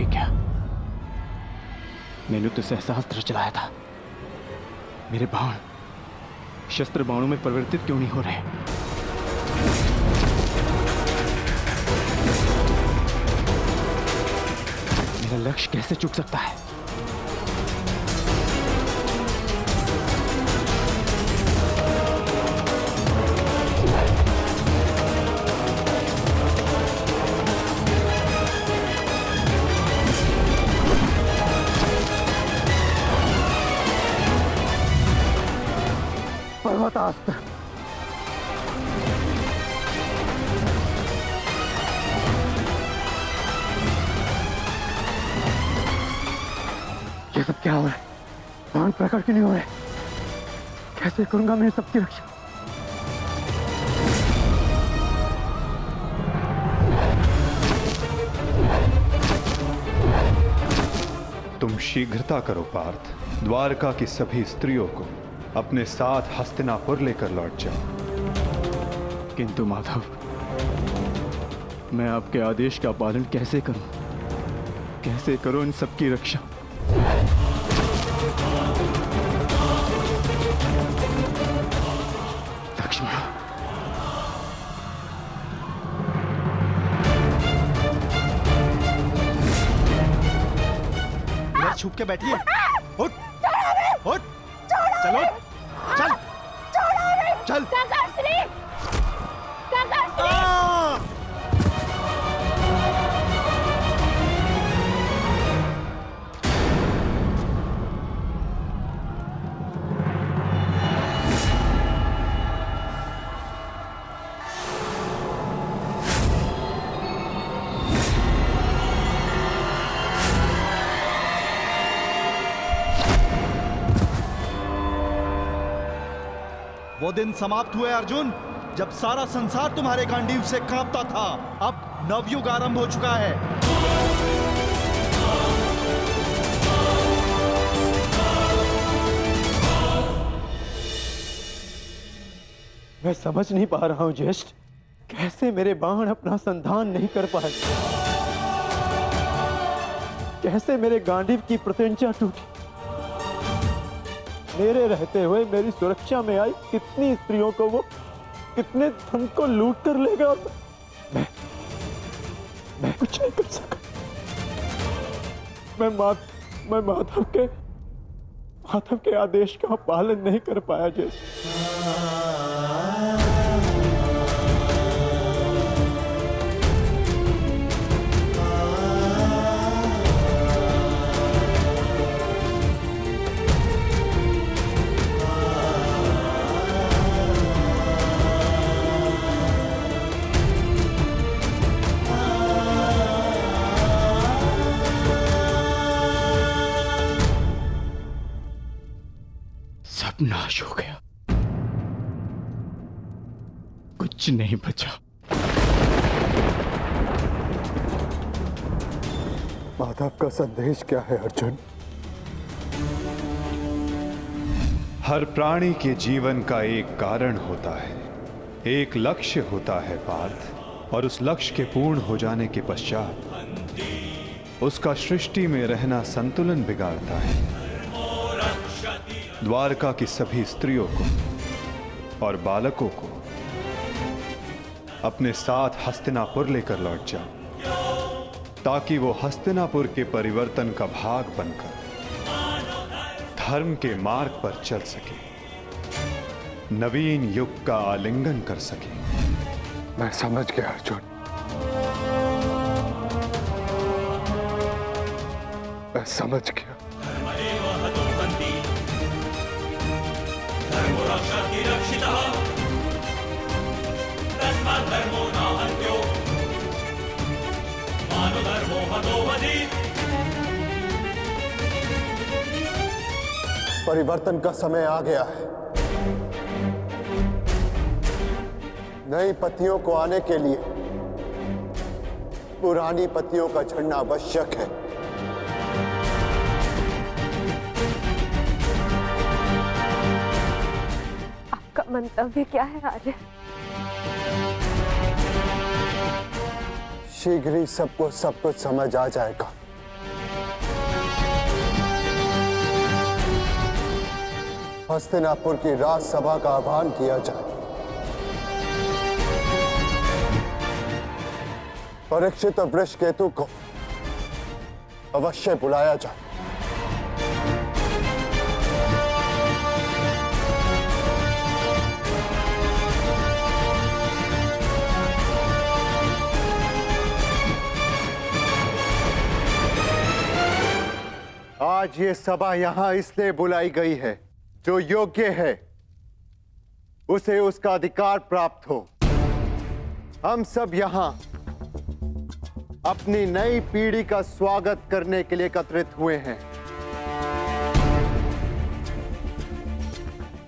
ये क्या? मैंने तो सहस्त्र चलाया था। मेरे बाण शस्त्र बाणों में परिवर्तित क्यों नहीं हो रहे? मेरा लक्ष्य कैसे चूक सकता है? पर्वतास्त्र। ये सब क्या हो रहा है? बाण प्रकट क्यों नहीं हो रहे? कैसे करूंगा मैं सबकी रक्षा? तुम शीघ्रता करो पार्थ। द्वारका की सभी स्त्रियों को अपने साथ हस्तिनापुर लेकर लौट जाओ। किंतु माधव, मैं आपके आदेश का पालन कैसे करूं? कैसे करूं इन सबकी रक्षा? लक्ष्मण, इधर छुप के बैठिए। उठ, उठ, चलो, चल, चल। वो दिन समाप्त हुए अर्जुन, जब सारा संसार तुम्हारे गांडीव से कांपता था। अब नवयुग आरंभ हो चुका है। मैं समझ नहीं पा रहा हूं ज्येष्ठ, कैसे मेरे बाण अपना संधान नहीं कर पाए? कैसे मेरे गांडीव की प्रत्यंचा टूटी? मेरे रहते हुए मेरी सुरक्षा में आई कितनी स्त्रियों को वो कितने धन को लूट कर ले गया। मैं कुछ नहीं कर सका। मैं माधव के आदेश का पालन नहीं कर पाया। जैसे नाश हो गया, कुछ नहीं बचा। माधव का संदेश क्या है अर्जुन? हर प्राणी के जीवन का एक कारण होता है, एक लक्ष्य होता है पार्थ, और उस लक्ष्य के पूर्ण हो जाने के पश्चात उसका सृष्टि में रहना संतुलन बिगाड़ता है। द्वारका की सभी स्त्रियों को और बालकों को अपने साथ हस्तिनापुर लेकर लौट जाओ, ताकि वो हस्तिनापुर के परिवर्तन का भाग बनकर धर्म के मार्ग पर चल सके, नवीन युग का आलिंगन कर सके। मैं समझ गया अर्जुन, मैं समझ गया। परिवर्तन का समय आ गया है। नई पत्नियों को आने के लिए पुरानी पत्नियों का झड़ना आवश्यक है। आपका मंतव्य क्या है आर्य? शीघ्र ही सबको सब कुछ समझ आ जाएगा। हस्तिनापुर की राजसभा का आह्वान किया जाए। परीक्षित और वृषकेतु को अवश्य बुलाया जाए। आज ये सभा यहां इसलिए बुलाई गई है, जो योग्य है उसे उसका अधिकार प्राप्त हो। हम सब यहां अपनी नई पीढ़ी का स्वागत करने के लिए एकत्रित हुए हैं।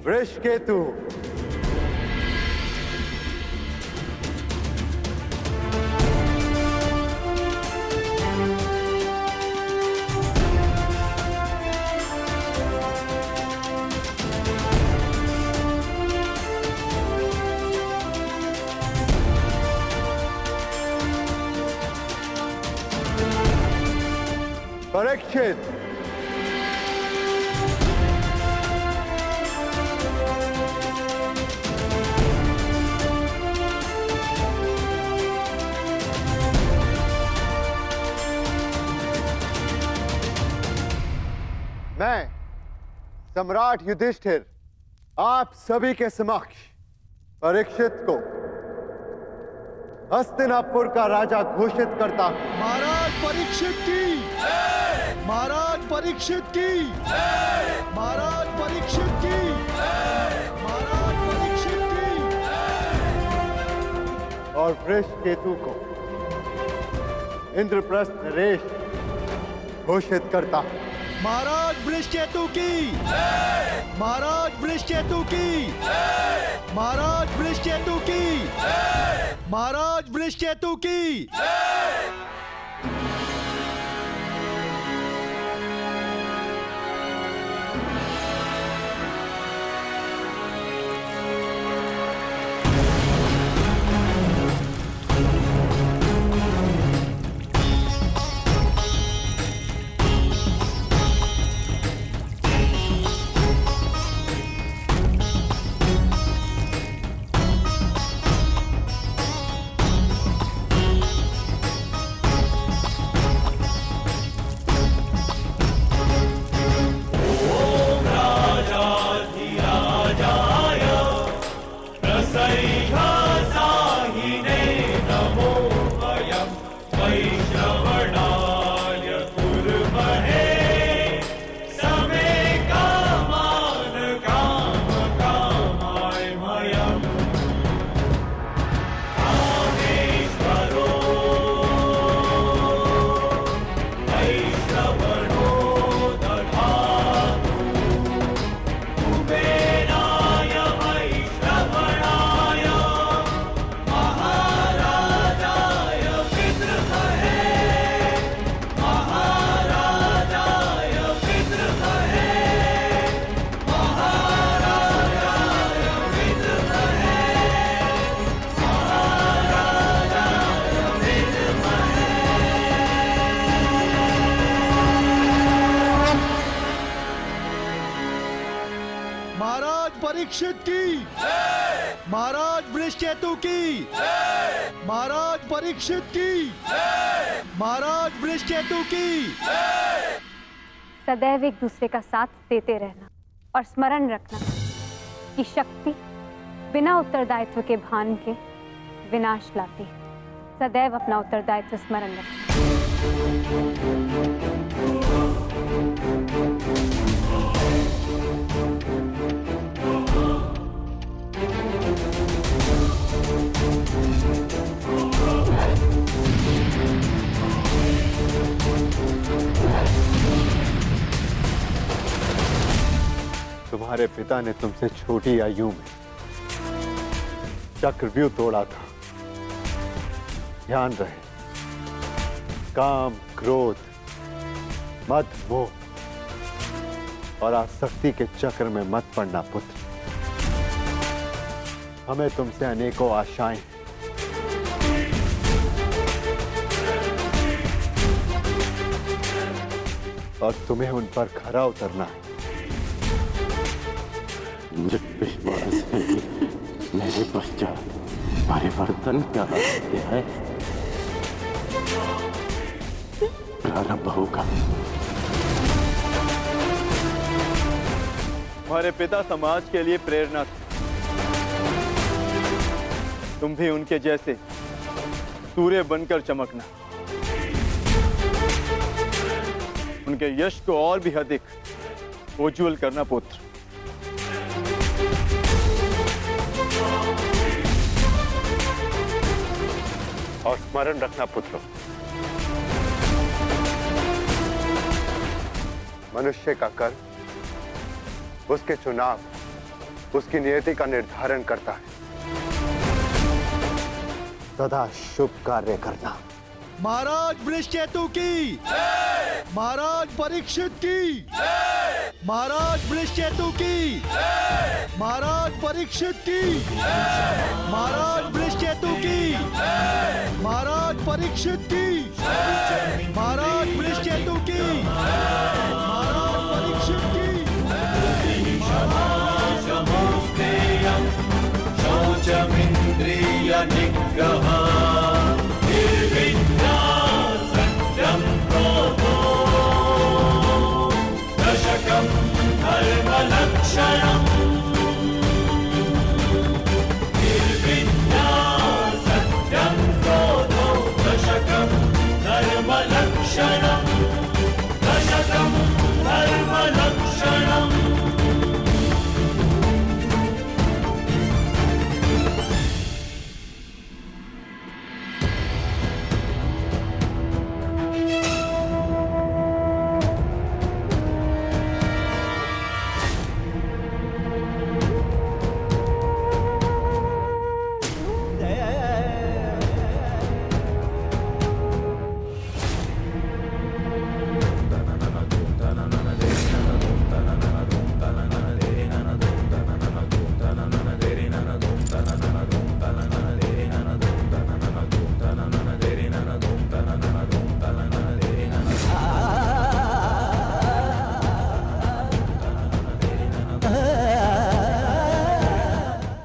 वृषकेतु, परीक्षित, मैं सम्राट युधिष्ठिर आप सभी के समक्ष परीक्षित को हस्तिनापुर का राजा घोषित करता हूं। महाराज परीक्षित की, महाराज परीक्षित की, महाराज परीक्षित की, महाराज परीक्षित की। और वृषकेतु को इंद्रप्रस्थ नरेश घोषित करता हूं। महाराज वृषकेतु की, महाराज वृषकेतु की, महाराज वृषकेतु की, महाराज वृषकेतु की। परीक्षित की, महाराज वृषकेतु की, महाराज परीक्षित की, महाराज वृषकेतु की। सदैव एक दूसरे का साथ देते रहना और स्मरण रखना कि शक्ति बिना उत्तरदायित्व के भान के विनाश लाती है। सदैव अपना उत्तरदायित्व स्मरण रखना। तुम्हारे पिता ने तुमसे छोटी आयु में चक्रव्यूह तोड़ा था। ध्यान रहे, काम, क्रोध, मद, मोह और आसक्ति के चक्र में मत पड़ना पुत्र। हमें तुमसे अनेकों आशाएं हैं। और तुम्हें उन पर खरा उतरना है। मुझे विश्वास है कि मेरे पश्चात परिवर्तन क्या है प्रारंभ होगा। हमारे पिता समाज के लिए प्रेरणा थे। तुम भी उनके जैसे सूर्य बनकर चमकना, उनके यश को और भी अधिक उज्ज्वल करना पुत्र। और स्मरण रखना पुत्र, मनुष्य का कर्म उसके चुनाव, उसकी नियति का निर्धारण करता है। सदा शुभ कार्य करना। महाराज वृषकेतु की, महाराज परीक्षित की, महाराज वृषकेतु की, महाराज परीक्षित की, महाराज वृषकेतु की, महाराज परीक्षित की, महाराज वृषकेतु की, महाराज परीक्षित की। शौचमिन्द्रिय निग्रह निर्विद्या सत्यं क्रोधो दशकं धर्मलक्षणम् निर्विद्या सत्यं क्रोधो दशकं धर्मलक्षणम् दशकं धर्मलक्षणम्।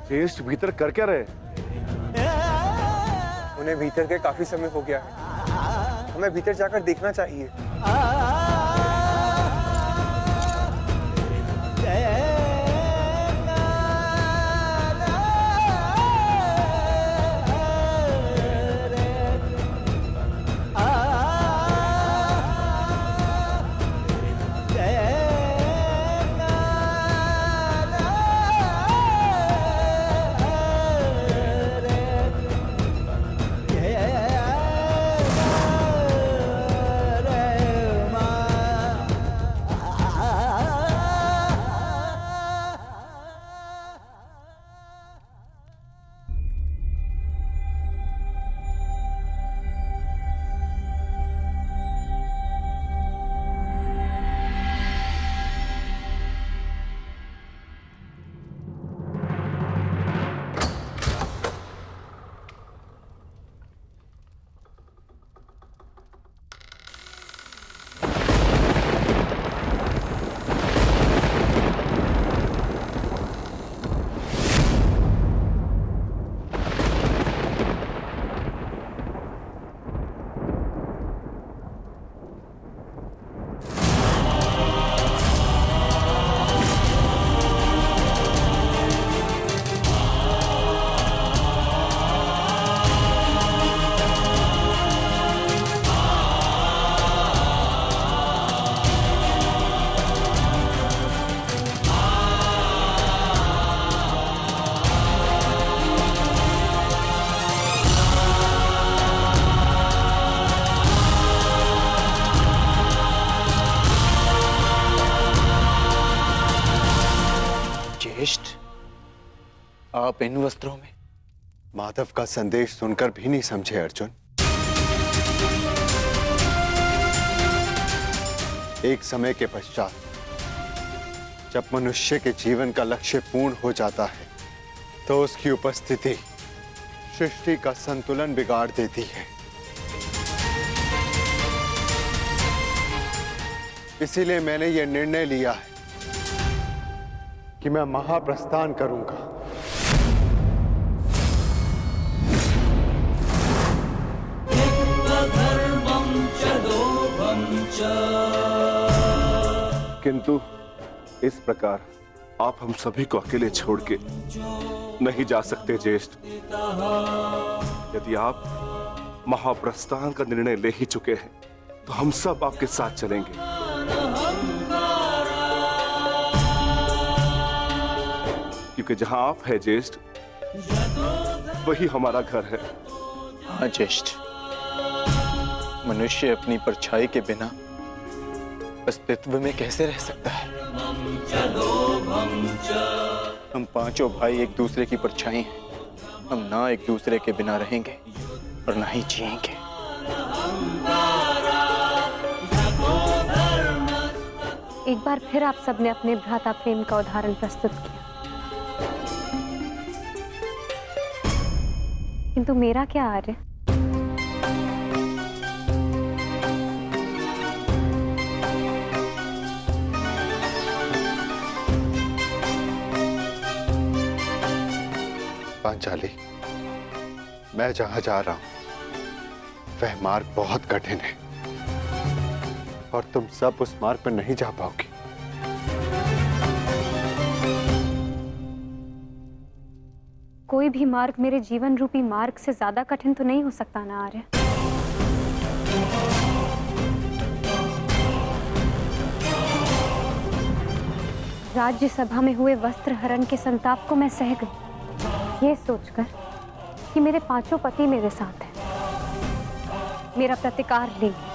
ज्येष्ठ भीतर कर क्या रहे? उन्हें भीतर के काफी समय हो गया है, हमें भीतर जाकर देखना चाहिए। ज्येष्ठ, आप इन वस्त्रों में? माधव का संदेश सुनकर भी नहीं समझे अर्जुन। एक समय के पश्चात जब मनुष्य के जीवन का लक्ष्य पूर्ण हो जाता है तो उसकी उपस्थिति सृष्टि का संतुलन बिगाड़ देती है। इसीलिए मैंने यह निर्णय लिया है कि मैं महाप्रस्थान करूंगा। किंतु इस प्रकार आप हम सभी को अकेले छोड़ के नहीं जा सकते ज्येष्ठ। यदि आप महाप्रस्थान का निर्णय ले ही चुके हैं तो हम सब आपके साथ चलेंगे। क्योंकि जहां आप है ज्येष्ठ, वही हमारा घर है। हाँ ज्येष्ठ, मनुष्य अपनी परछाई के बिना अस्तित्व में कैसे रह सकता है? हम पांचों भाई एक दूसरे की परछाई हैं। हम ना एक दूसरे के बिना रहेंगे और ना ही जिएंगे। एक बार फिर आप सबने अपने भ्राता प्रेम का उदाहरण प्रस्तुत किया, किंतु मेरा क्या आर्य? पांचाली, मैं जहां जा रहा हूं वह मार्ग बहुत कठिन है और तुम सब उस मार्ग पर नहीं जा पाओगे। कोई भी मार्ग मेरे जीवन रूपी मार्ग से ज्यादा कठिन तो नहीं हो सकता ना आर्य? राज्यसभा में हुए वस्त्र हरण के संताप को मैं सह गई, ये सोचकर कि मेरे पांचों पति मेरे साथ हैं, मेरा प्रतिकार लेंगे।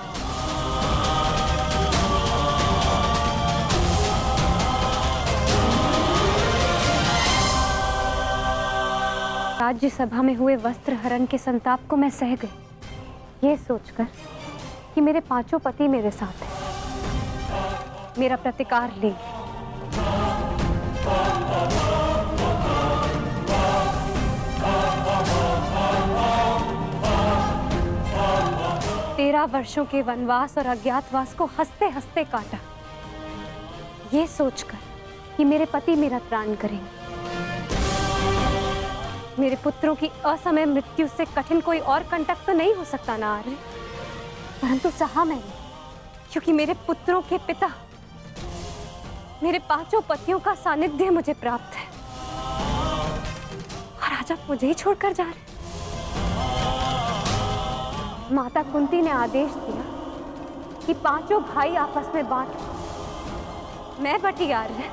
राज्यसभा में हुए वस्त्र हरण के संताप को मैं सह गई, ये सोचकर कि मेरे पांचों पति मेरे साथ हैं, मेरा प्रतिकार लेंगे। तेरह वर्षों के वनवास और अज्ञातवास को हंसते हंसते काटा, ये सोचकर कि मेरे पति मेरा त्राण करेंगे। मेरे पुत्रों की असमय मृत्यु से कठिन कोई और कंटक तो नहीं हो सकता ना आर्य, परंतु सहा मैंने, क्योंकि मेरे पुत्रों के पिता, मेरे पांचों पतियों का सानिध्य मुझे प्राप्त है, और आज आप मुझे ही छोड़कर जा रहे। माता कुंती ने आदेश दिया कि पांचों भाई आपस में बांट। मैं बटी आर्य,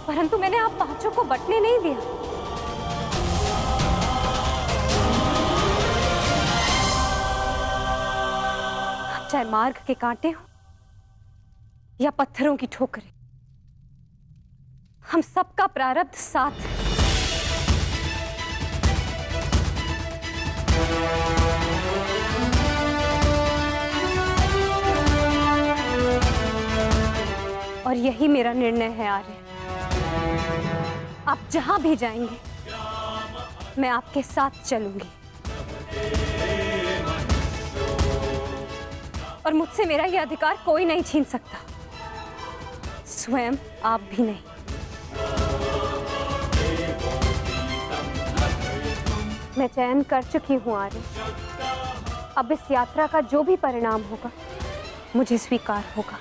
परंतु मैंने आप पांचों को बटने नहीं दिया। चाहे मार्ग के कांटे हो या पत्थरों की ठोकरें, हम सबका प्रारब्ध साथ है। और यही मेरा निर्णय है आर्य। आप जहां भी जाएंगे, मैं आपके साथ चलूंगी, और मुझसे मेरा यह अधिकार कोई नहीं छीन सकता, स्वयं आप भी नहीं। मैं चयन कर चुकी हूं आर्य। अब इस यात्रा का जो भी परिणाम होगा, मुझे स्वीकार होगा।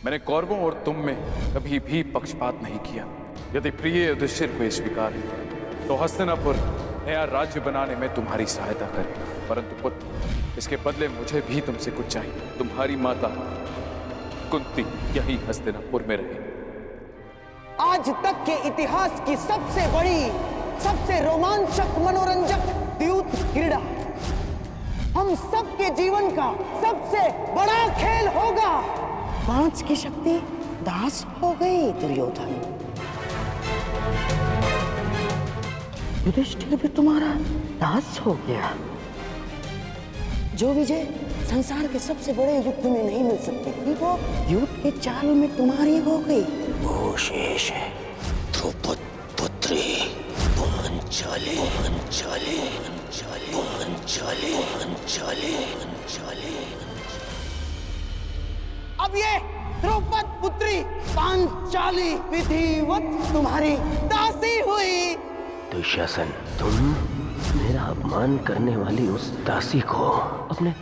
मैंने कौरवों और तुम में कभी भी पक्षपात नहीं किया। यदि प्रिय युधिष्ठिर को स्वीकार है तो हस्तिनापुर नया राज्य बनाने में तुम्हारी सहायता करे, परंतु पुत्र इसके बदले मुझे भी तुमसे कुछ चाहिए। तुम्हारी माता कुंती यही हस्तिनापुर में रहे। आज तक के इतिहास की सबसे बड़ी, सबसे रोमांचक, मनोरंजक द्यूत क्रीड़ा हम सबके जीवन का सबसे बड़ा खेल होगा। 5 की शक्ति दास हो गई दुर्योधन। युधिष्ठिर भी तुम्हारा दास हो गया। जो विजय संसार के सबसे बड़े युद्ध में नहीं मिल सकती थी, वो युद्ध के चाल में तुम्हारी हो गई। वो शेष है द्रौपद पुत्री पांचाली। पांचाली पांचाली पांचाली पांचाली पांचाली। अब ये द्रौपद पुत्री पांचाली विधिवत तुम्हारी दासी हुई। दुशासन, तुम मेरा अपमान करने वाली उस दासी को अपने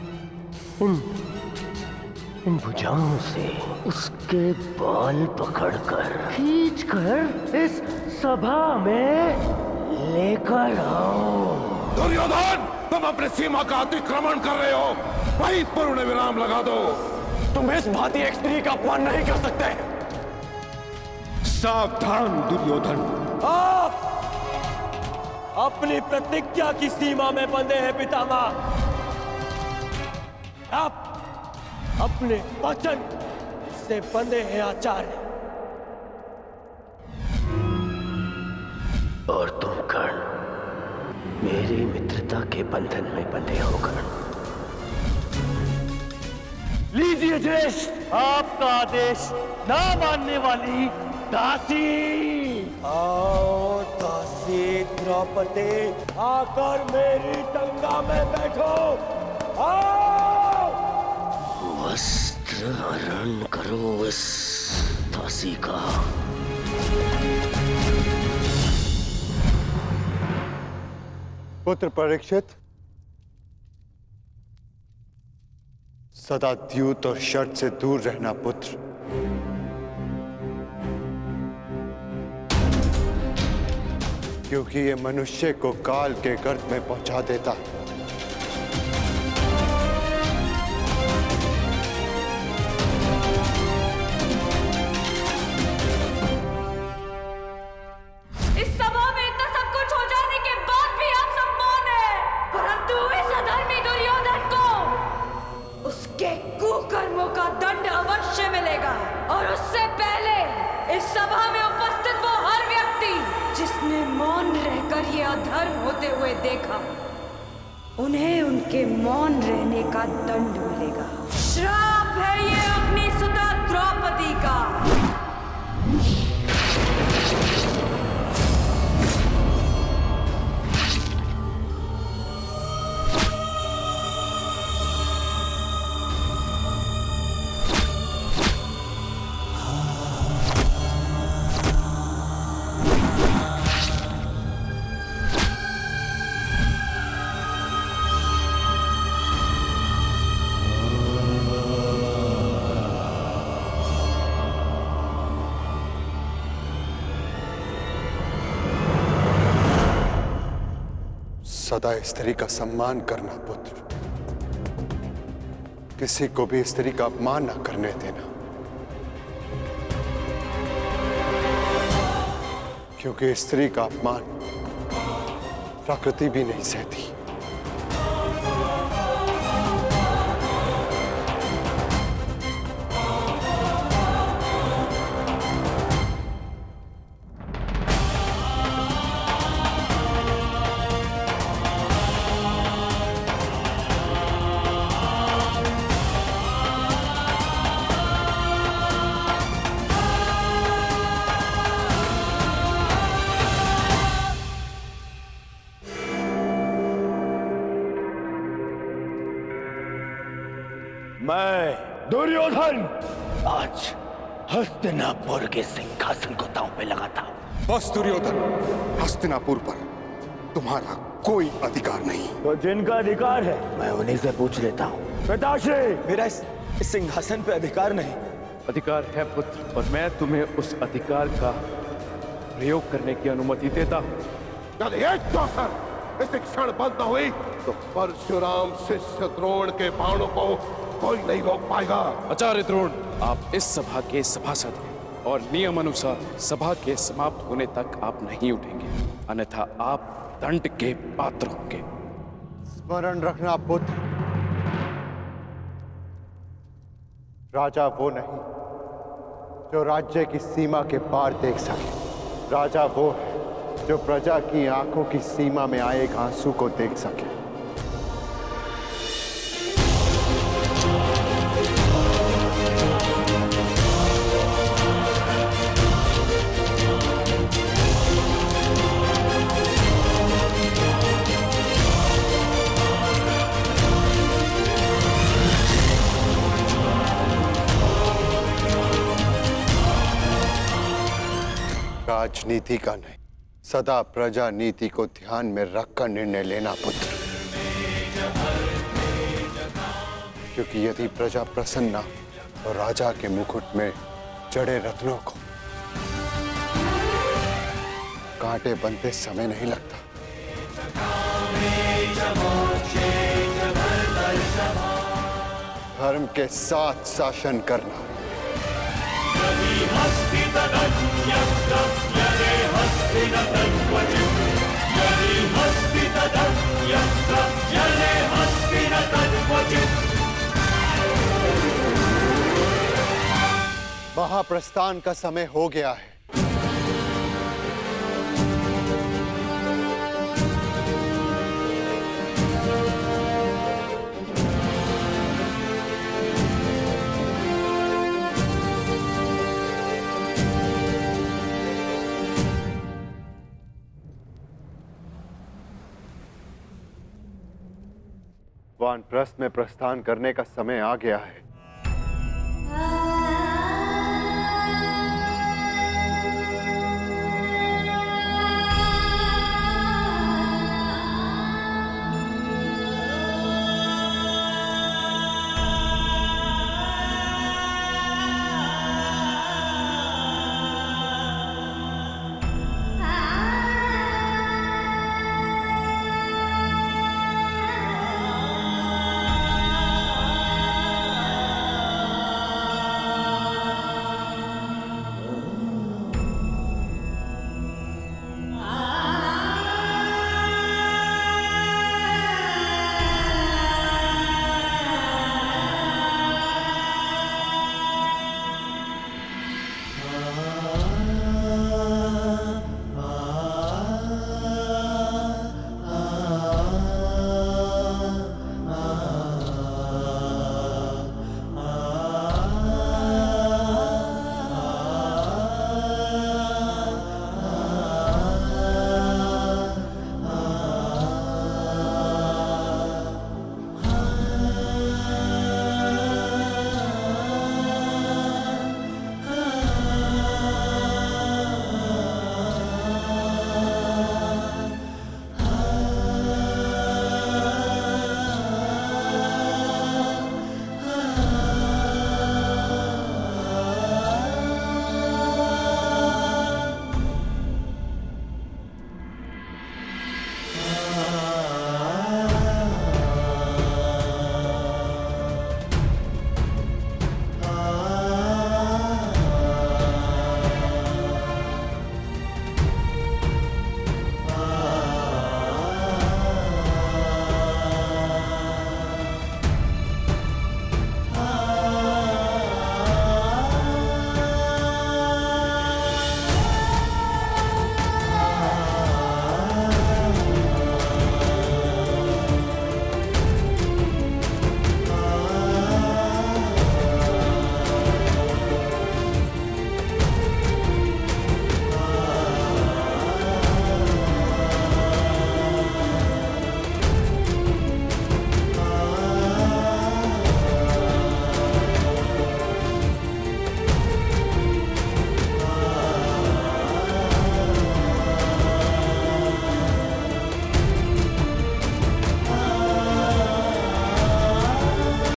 इन भुजाओं से उसके बाल पकड़कर खींचकर इस सभा में लेकर आओ। दुर्योधन, तुम अपने सीमा का अतिक्रमण कर रहे हो। वहीं पूर्ण विराम लगा दो। तुम इस भांति एक स्त्री का अपमान नहीं कर सकते। सावधान दुर्योधन। आप अपनी प्रतिज्ञा की सीमा में बंधे हैं पितामह। आप अपने वचन से बंधे हैं आचार्य। और तुम कर्ण मेरी मित्रता के बंधन में बंधे हो कर्ण। लीजिए ज्येष्ठ आपका आदेश ना मानने वाली दासी। आओ दासी द्रौपदी, आकर मेरी टंगा में बैठो। आओ। वस्त्र हरण करो इस दासी का। पुत्र परीक्षित, सदा द्यूत और शर्त से दूर रहना पुत्र। क्योंकि ये मनुष्य को काल के गर्त में पहुंचा देता है। इस सभा में इतना सब कुछ हो जाने के बाद भी आप सब मौन हैं, परंतु इस अधर्मी दुर्योधन को उसके कुकर्मों का दंड अवश्य मिलेगा। और उससे पहले इस सभा में उपस्थित वो हर व्यक्ति जिसने मौन रहकर ये अधर्म होते हुए देखा, उन्हें उनके मौन रहने का दंड मिलेगा। श्राप है ये अपनी सुता द्रौपदी का। सदा स्त्री का सम्मान करना पुत्र। किसी को भी स्त्री का अपमान न करने देना, क्योंकि स्त्री का अपमान प्रकृति भी नहीं सहती। मैं दुर्योधन आज हस्तिनापुर के सिंहासन को दांव पे लगाता हूं। बस दुर्योधन, हस्तिनापुर पर तुम्हारा कोई अधिकार नहीं। तो जिनका अधिकार है मैं उन्हीं से पूछ लेता हूँ। पिताश्री, मेरा इस सिंहासन पे अधिकार नहीं। अधिकार है पुत्र, और मैं तुम्हें उस अधिकार का प्रयोग करने की अनुमति देता हूं। यदि एक चौसर इस क्षण बंद न हुई तो परशुराम शिष्य द्रोण के बाणों को कोई नहीं रोक पाएगा। आचार्य द्रोण, आप इस सभा के सभासद हैं और नियम अनुसार सभा के समाप्त होने तक आप नहीं उठेंगे, अन्यथा आप दंड के पात्र होंगे। स्मरण रखना पुत्र, राजा वो नहीं जो राज्य की सीमा के पार देख सके। राजा वो है जो प्रजा की आंखों की सीमा में आए एक आंसू को देख सके। राजनीति का नहीं, सदा प्रजा नीति को ध्यान में रखकर निर्णय लेना पुत्र, क्योंकि यदि प्रजा प्रसन्न तो राजा के मुकुट में जड़े रत्नों को कांटे बनते समय नहीं लगता। धर्म के साथ शासन करना। महाप्रस्थान का समय हो गया है। वानप्रस्थ में प्रस्थान करने का समय आ गया है।